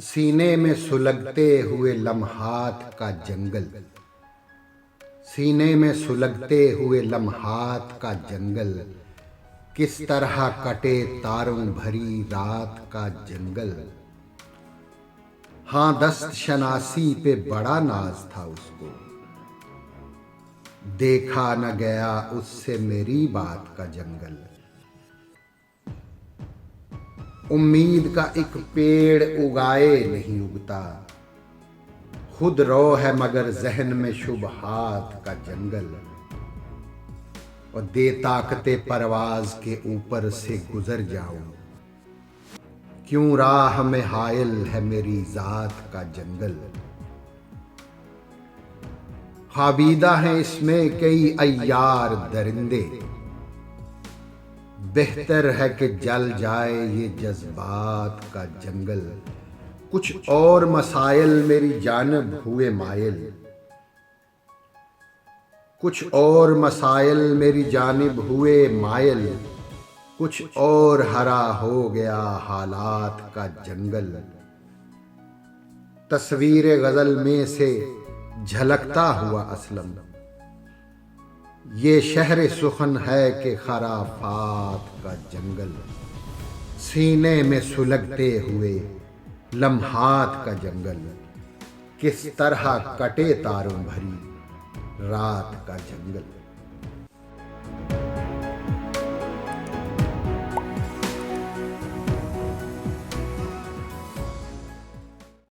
सीने में सुलगते हुए लम्हात का जंगल, सीने में सुलगते हुए लम्हात का जंगल, किस तरह कटे तारों भरी रात का जंगल। हाँ, दस्त शनासी पे बड़ा नाज था उसको, देखा न गया उससे मेरी बात का जंगल। उम्मीद का एक पेड़ उगाए नहीं उगता, खुद रो है मगर जहन में शुबहात का जंगल। और दे ताकते परवाज के ऊपर से गुजर जाऊं, क्यों राह में हायल है मेरी जात का जंगल। खाबीदा है इसमें कई अय्यार दरिंदे, बेहतर है कि जल जाए ये जज्बात का जंगल। कुछ और मसाइल मेरी जानब हुए मायल, कुछ और मसाइल मेरी जानिब हुए मायल, कुछ और हरा हो गया हालात का जंगल। तस्वीर गजल में से झलकता हुआ असलम, ये शहर सुखन है कि खराफात का जंगल। सीने में सुलगते हुए लम्हात का जंगल, किस तरह कटे तारों भरी रात का जंगल।